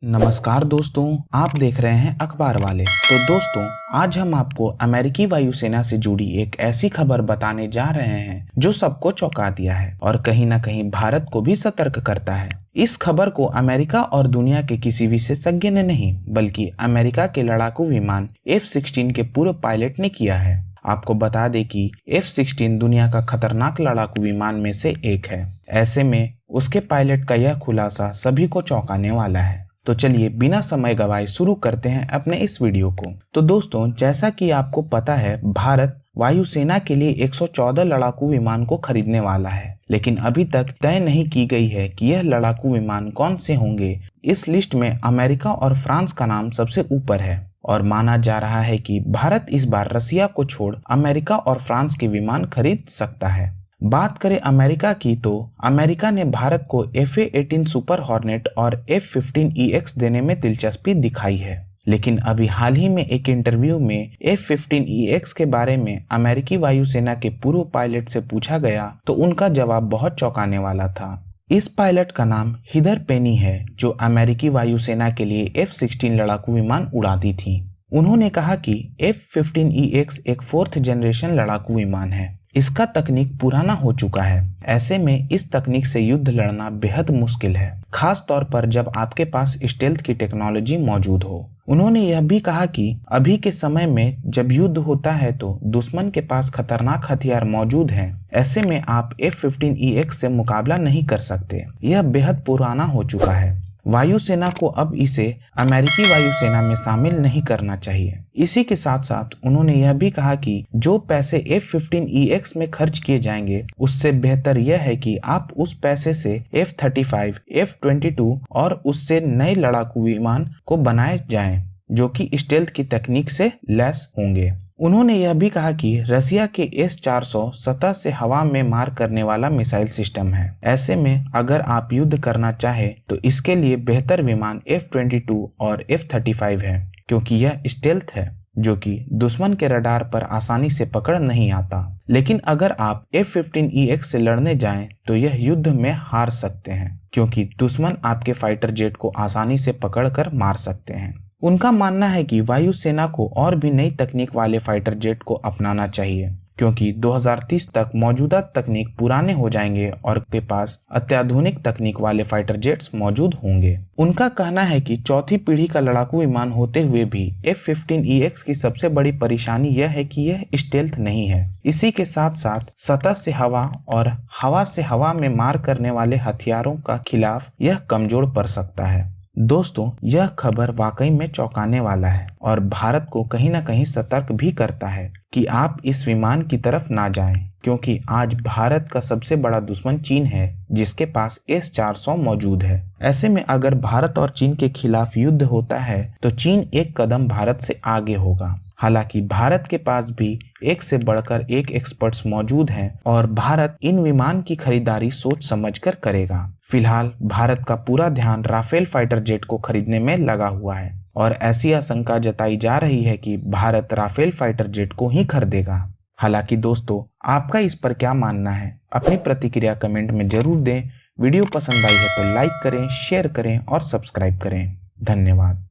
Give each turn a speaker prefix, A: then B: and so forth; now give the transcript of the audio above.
A: नमस्कार दोस्तों, आप देख रहे हैं अखबार वाले। तो दोस्तों, आज हम आपको अमेरिकी वायुसेना से जुड़ी एक ऐसी खबर बताने जा रहे हैं जो सबको चौंका दिया है और कहीं ना कहीं भारत को भी सतर्क करता है। इस खबर को अमेरिका और दुनिया के किसी विशेषज्ञ ने नहीं बल्कि अमेरिका के लड़ाकू विमान F-16 के पूर्व पायलट ने किया है। आपको बता दें कि F-16 दुनिया का खतरनाक लड़ाकू विमान में से एक है। ऐसे में उसके पायलट का यह खुलासा सभी को चौंकाने वाला है। तो चलिए बिना समय गवाए शुरू करते हैं अपने इस वीडियो को। तो दोस्तों, जैसा कि आपको पता है, भारत वायुसेना के लिए 114 लड़ाकू विमान को खरीदने वाला है, लेकिन अभी तक तय नहीं की गई है कि यह लड़ाकू विमान कौन से होंगे। इस लिस्ट में अमेरिका और फ्रांस का नाम सबसे ऊपर है और माना जा रहा है कि भारत इस बार रसिया को छोड़ अमेरिका और फ्रांस के विमान खरीद सकता है। बात करें अमेरिका की, तो अमेरिका ने भारत को FA-18 सुपर हॉर्नेट और F-15EX देने में दिलचस्पी दिखाई है, लेकिन अभी हाल ही में एक इंटरव्यू में F-15EX के बारे में अमेरिकी वायुसेना के पूर्व पायलट से पूछा गया तो उनका जवाब बहुत चौंकाने वाला था। इस पायलट का नाम हीदर पेनी है, जो अमेरिकी वायुसेना के लिए F-16 लड़ाकू विमान उड़ाती थी। उन्होंने कहा कि F-15EX एक 4th जनरेशन लड़ाकू विमान है। इसका तकनीक पुराना हो चुका है। ऐसे में इस तकनीक से युद्ध लड़ना बेहद मुश्किल है, खास तौर पर जब आपके पास स्टेल्थ की टेक्नोलॉजी मौजूद हो। उन्होंने यह भी कहा कि अभी के समय में जब युद्ध होता है तो दुश्मन के पास खतरनाक हथियार मौजूद हैं। ऐसे में आप F-15EX से मुकाबला नहीं कर सकते। यह बेहद पुराना हो चुका है। वायुसेना को अब इसे अमेरिकी वायुसेना में शामिल नहीं करना चाहिए। इसी के साथ साथ उन्होंने यह भी कहा कि जो पैसे F-15EX में खर्च किए जाएंगे, उससे बेहतर यह है कि आप उस पैसे से F-35, F-22 और उससे नए लड़ाकू विमान को बनाए जाएं, जो कि स्टेल्थ की तकनीक से लैस होंगे। उन्होंने यह भी कहा कि रसिया के S-400 सतह से हवा में मार करने वाला मिसाइल सिस्टम है। ऐसे में अगर आप युद्ध करना चाहे तो इसके लिए बेहतर विमान F-22 और F-35 है, क्योंकि यह स्टेल्थ है, जो कि दुश्मन के रडार पर आसानी से पकड़ नहीं आता। लेकिन अगर आप F-15EX से लड़ने जाएं तो यह युद्ध में हार सकते हैं, क्योंकि दुश्मन आपके फाइटर जेट को आसानी से पकड़कर मार सकते हैं। उनका मानना है कि वायुसेना को और भी नई तकनीक वाले फाइटर जेट को अपनाना चाहिए, क्योंकि 2030 तक मौजूदा तकनीक पुराने हो जाएंगे और के पास अत्याधुनिक तकनीक वाले फाइटर जेट्स मौजूद होंगे। उनका कहना है कि चौथी पीढ़ी का लड़ाकू विमान होते हुए भी F-15EX की सबसे बड़ी परेशानी यह है कि यह स्टेल्थ नहीं है। इसी के साथ साथ सतह से हवा और हवा से हवा में मार करने वाले हथियारों का खिलाफ यह कमजोर पड़ सकता है। दोस्तों, यह खबर वाकई में चौंकाने वाला है और भारत को कहीं ना कहीं सतर्क भी करता है कि आप इस विमान की तरफ ना जाएं, क्योंकि आज भारत का सबसे बड़ा दुश्मन चीन है, जिसके पास S-400 मौजूद है। ऐसे में अगर भारत और चीन के खिलाफ युद्ध होता है तो चीन एक कदम भारत से आगे होगा। हालांकि भारत के पास भी एक से बढ़कर एक एक्सपर्ट्स मौजूद हैं और भारत इन विमान की खरीदारी सोच समझकर करेगा। फिलहाल भारत का पूरा ध्यान राफेल फाइटर जेट को खरीदने में लगा हुआ है और ऐसी आशंका जताई जा रही है कि भारत राफेल फाइटर जेट को ही खरीदेगा। हालांकि दोस्तों, आपका इस पर क्या मानना है? अपनी प्रतिक्रिया कमेंट में जरूर दें। वीडियो पसंद आई है तो लाइक करें, शेयर करें और सब्सक्राइब करें। धन्यवाद।